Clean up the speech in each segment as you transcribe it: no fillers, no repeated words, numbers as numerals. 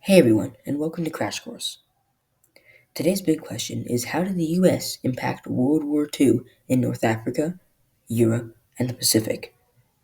Hey everyone, and welcome to Crash Course. Today's big question is how did the US impact World War II in North Africa, Europe, and the Pacific?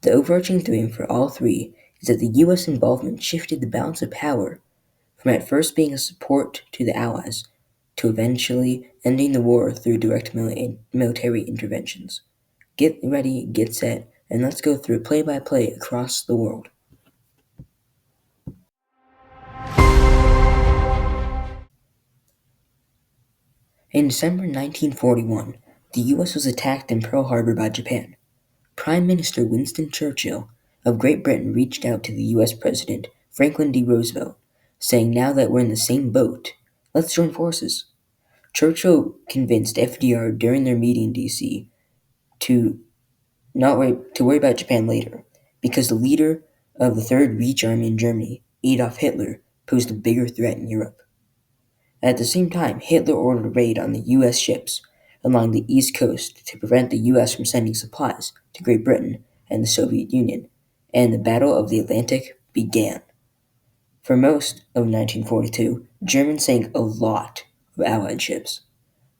The overarching theme for all three is that the US involvement shifted the balance of power from at first being a support to the Allies to eventually ending the war through direct military interventions. Get ready, get set, and let's go through play by play across the world. In December 1941, the US was attacked in Pearl Harbor by Japan. Prime Minister Winston Churchill of Great Britain reached out to the US President Franklin D. Roosevelt, saying, "Now that we're in the same boat, let's join forces." Churchill convinced FDR during their meeting in DC to not worry about Japan later, because the leader of the Third Reich Army in Germany, Adolf Hitler, posed a bigger threat in Europe. At the same time, Hitler ordered a raid on the U.S. ships along the East Coast to prevent the U.S. from sending supplies to Great Britain and the Soviet Union, and the Battle of the Atlantic began. For most of 1942, Germans sank a lot of Allied ships,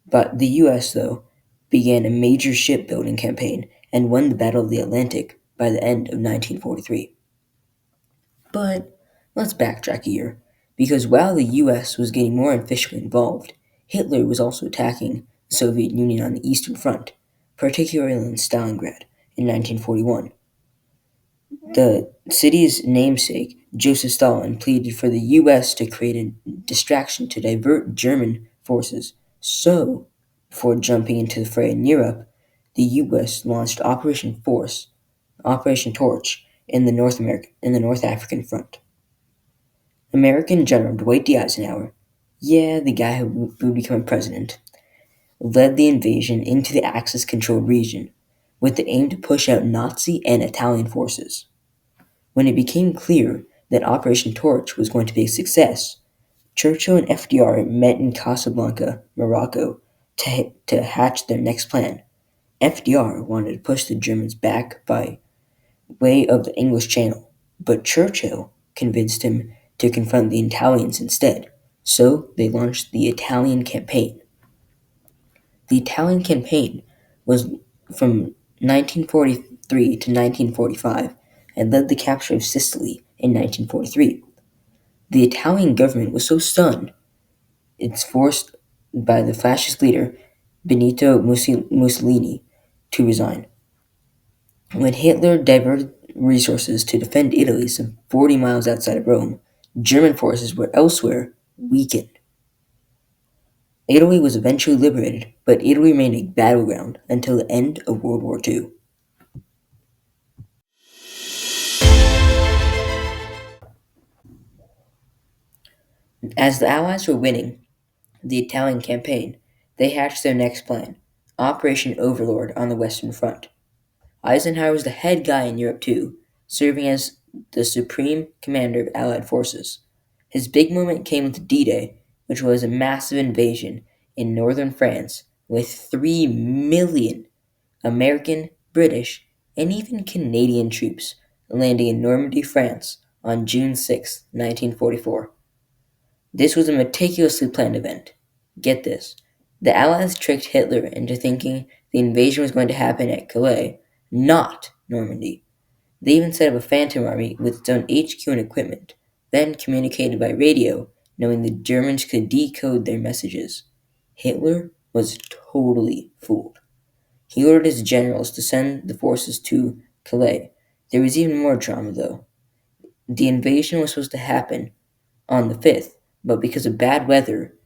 but the U.S., though, began a major shipbuilding campaign and won the Battle of the Atlantic by the end of 1943. But let's backtrack a year, because while the US was getting more officially involved, Hitler was also attacking the Soviet Union on the Eastern Front, particularly in Stalingrad in 1941. The city's namesake, Joseph Stalin, pleaded for the US to create a distraction to divert German forces. So, before jumping into the fray in Europe, the US launched Operation Torch, in the North African front. American General Dwight D. Eisenhower, yeah, the guy who would become president, led the invasion into the Axis controlled region with the aim to push out Nazi and Italian forces. When it became clear that Operation Torch was going to be a success, Churchill and FDR met in Casablanca, Morocco, to hatch their next plan. FDR wanted to push the Germans back by way of the English Channel, but Churchill convinced him to confront the Italians instead, so they launched the Italian campaign. The Italian campaign was from 1943 to 1945 and led the capture of Sicily in 1943. The Italian government was so stunned, it's forced by the fascist leader Benito Mussolini to resign. When Hitler diverted resources to defend Italy some 40 miles outside of Rome, German forces were elsewhere weakened. Italy was eventually liberated, but Italy remained a battleground until the end of World War II. As the Allies were winning the Italian campaign, they hatched their next plan, Operation Overlord on the Western Front. Eisenhower was the head guy in Europe too, serving as the supreme commander of Allied forces. His big moment came with D-Day, which was a massive invasion in northern France with 3 million American, British, and even Canadian troops landing in Normandy, France on June 6, 1944. This was a meticulously planned event. Get this. The Allies tricked Hitler into thinking the invasion was going to happen at Calais, not Normandy. They even set up a phantom army with its own HQ and equipment, then communicated by radio, knowing the Germans could decode their messages. Hitler was totally fooled. He ordered his generals to send the forces to Calais. There was even more drama, though. The invasion was supposed to happen on the 5th, but because of bad weather,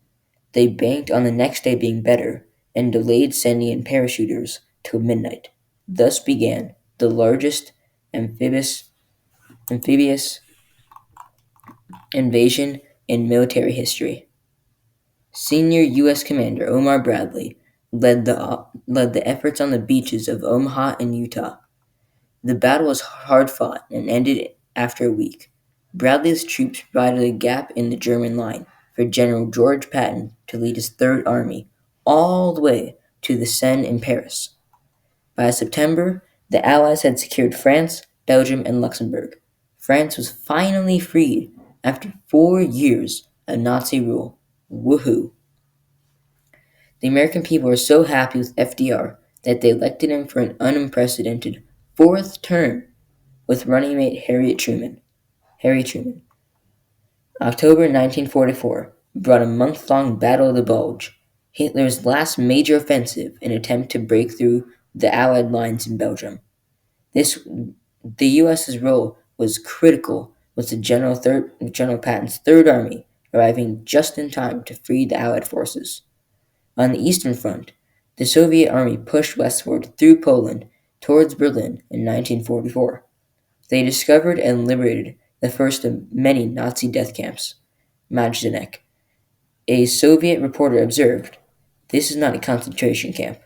they banked on the next day being better and delayed sending in parachuters till midnight. Thus began the largest amphibious invasion in military history. Senior U.S. Commander Omar Bradley led the efforts on the beaches of Omaha and Utah. The battle was hard fought and ended after a week. Bradley's troops provided a gap in the German line for General George Patton to lead his Third Army all the way to the Seine in Paris. By September, the Allies had secured France, Belgium, and Luxembourg. France was finally freed After 4 years of Nazi rule, woohoo! The American people were so happy with FDR that they elected him for an unprecedented fourth term with running mate Harry Truman. October 1944 brought a month-long Battle of the Bulge, Hitler's last major offensive in an attempt to break through the Allied lines in Belgium. The U.S.'s role was critical, with General Patton's Third Army arriving just in time to free the Allied forces. On the Eastern Front, the Soviet Army pushed westward through Poland towards Berlin in 1944. They discovered and liberated the first of many Nazi death camps, Majdanek. A Soviet reporter observed, "This is not a concentration camp,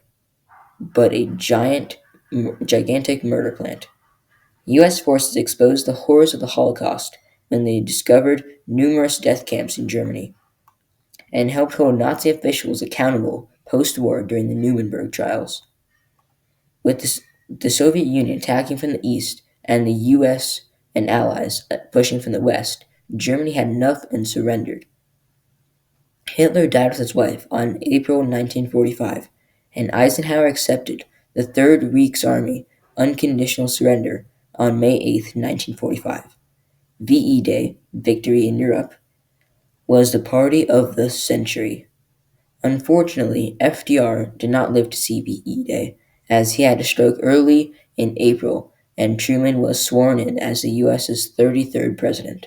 but a gigantic murder plant." U.S. forces exposed the horrors of the Holocaust when they discovered numerous death camps in Germany and helped hold Nazi officials accountable post-war during the Nuremberg trials. With the Soviet Union attacking from the east and the U.S. and allies pushing from the west, Germany had enough and surrendered. Hitler died with his wife on April 1945, and Eisenhower accepted the Third Reichsarmy unconditional surrender on May 8, 1945. VE Day, Victory in Europe, was the party of the century. Unfortunately, FDR did not live to see VE Day, as he had a stroke early in April, and Truman was sworn in as the U.S.'s 33rd president.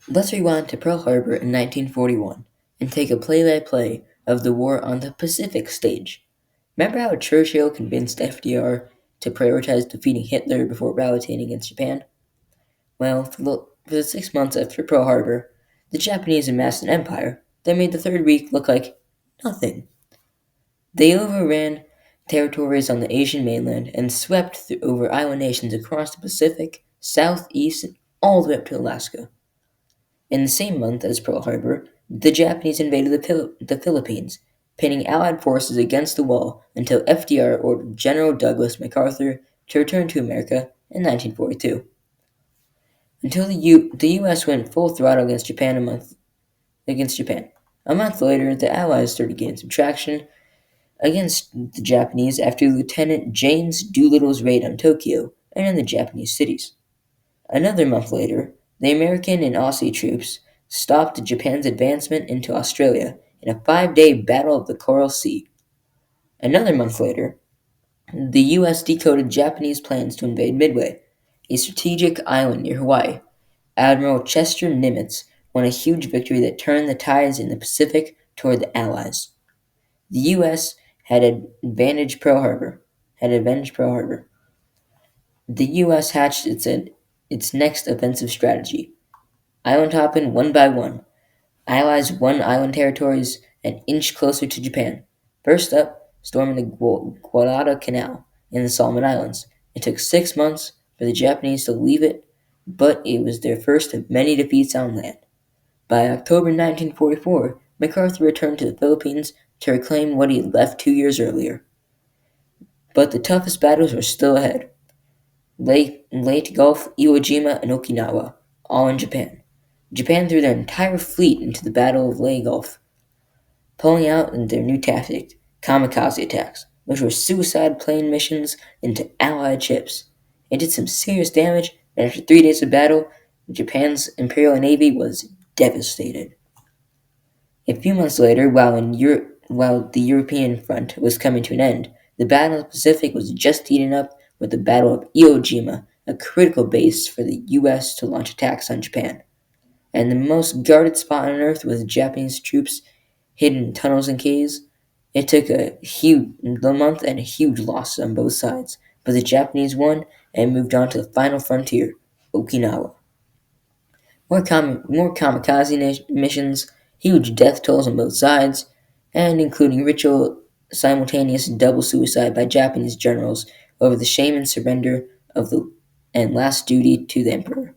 Let's rewind to Pearl Harbor in 1941 and take a play-by-play of the war on the Pacific stage. Remember how Churchill convinced FDR to prioritize defeating Hitler before retaliating against Japan? Well, for the 6 months after Pearl Harbor, the Japanese amassed an empire that made the Third Reich look like nothing. They overran territories on the Asian mainland and swept over island nations across the Pacific, southeast, and all the way up to Alaska. In the same month as Pearl Harbor, the Japanese invaded the Philippines, pinning Allied forces against the wall until FDR ordered General Douglas MacArthur to return to America in 1942. Until the U.S. went full throttle against Japan. A month later, the Allies started gaining some traction against the Japanese after Lieutenant James Doolittle's raid on Tokyo and in the Japanese cities. Another month later, the American and Aussie troops stopped Japan's advancement into Australia in a 5-day Battle of the Coral Sea. Another month later, the U.S. decoded Japanese plans to invade Midway, a strategic island near Hawaii. Admiral Chester Nimitz won a huge victory that turned the tides in the Pacific toward the Allies. The U.S. Had avenged Pearl Harbor. The U.S. hatched its next offensive strategy, island hopping one by one. Allies won island territories an inch closer to Japan. First up, storming the Guadalcanal in the Solomon Islands. It took 6 months for the Japanese to leave it, but it was their first of many defeats on land. By October 1944, MacArthur returned to the Philippines to reclaim what he had left 2 years earlier. But the toughest battles were still ahead. Leyte Gulf, Iwo Jima, and Okinawa, all in Japan. Japan threw their entire fleet into the Battle of Leyte Gulf, pulling out in their new tactic, kamikaze attacks, which were suicide plane missions into Allied ships. It did some serious damage, and after 3 days of battle, Japan's Imperial Navy was devastated. A few months later, while the European front was coming to an end, the Battle of the Pacific was just heating up with the Battle of Iwo Jima, a critical base for the U.S. to launch attacks on Japan. And the most guarded spot on Earth was Japanese troops hidden in tunnels and caves. It took the month and a huge loss on both sides, but the Japanese won and moved on to the final frontier, Okinawa. More kamikaze missions, huge death tolls on both sides, and including ritual simultaneous double suicide by Japanese generals over the shame and surrender and last duty to the emperor.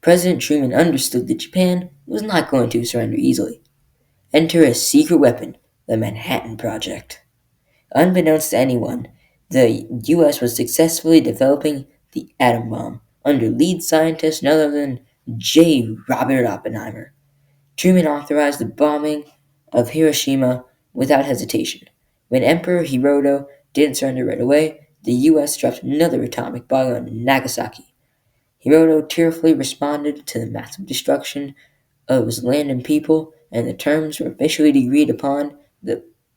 President Truman understood that Japan was not going to surrender easily. Enter a secret weapon, the Manhattan Project. Unbeknownst to anyone, The US was successfully developing the atom bomb under lead scientist none other than Robert Oppenheimer. Truman authorized the bombing of Hiroshima without hesitation. When Emperor Hirohito didn't surrender right away, the US dropped another atomic bomb on Nagasaki. Hirohito tearfully responded to the massive destruction of his land and people, and the terms were officially agreed upon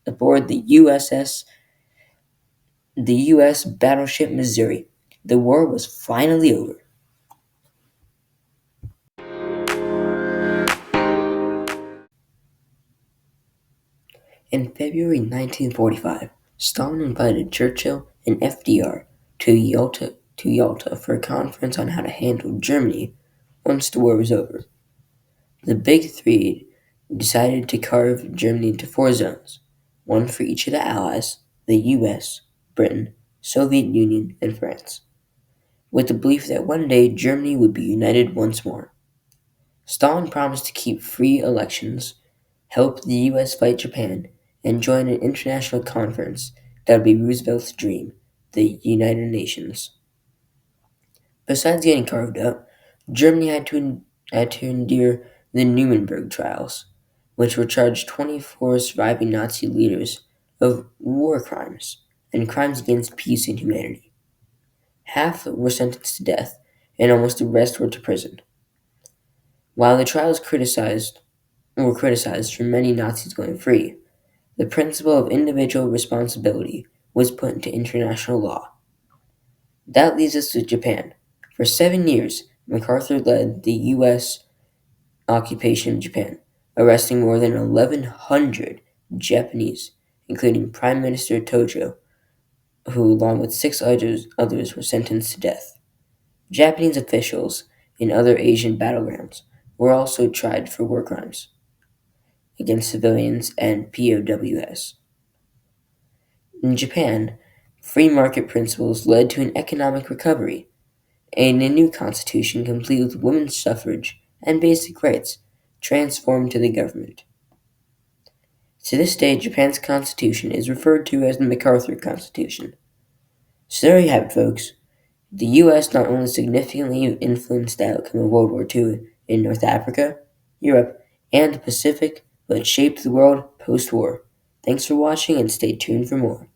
aboard the U.S. battleship Missouri. The war was finally over. In February 1945, Stalin invited Churchill and FDR to Yalta for a conference on how to handle Germany once the war was over. The Big Three decided to carve Germany into four zones, one for each of the Allies: the US, Britain, Soviet Union, and France, with the belief that one day Germany would be united once more. Stalin promised to keep free elections, help the US fight Japan, and join an international conference that would be Roosevelt's dream, the United Nations. Besides getting carved up, Germany had to endure the Nuremberg trials, which were charged 24 surviving Nazi leaders of war crimes and crimes against peace and humanity. Half were sentenced to death, and almost the rest were to prison. While the trials were criticized for many Nazis going free, the principle of individual responsibility was put into international law. That leads us to Japan. For 7 years, MacArthur led the U.S. occupation of Japan, arresting more than 1,100 Japanese, including Prime Minister Tojo, who, along with six others were sentenced to death. Japanese officials in other Asian battlegrounds were also tried for war crimes against civilians and POWs. In Japan, free market principles led to an economic recovery and a new constitution complete with women's suffrage and basic rights transformed to the government. To this day, Japan's constitution is referred to as the MacArthur Constitution. So there you have it, folks. The U.S. not only significantly influenced the outcome of World War II in North Africa, Europe, and the Pacific, but shaped the world post war. Thanks for watching and stay tuned for more.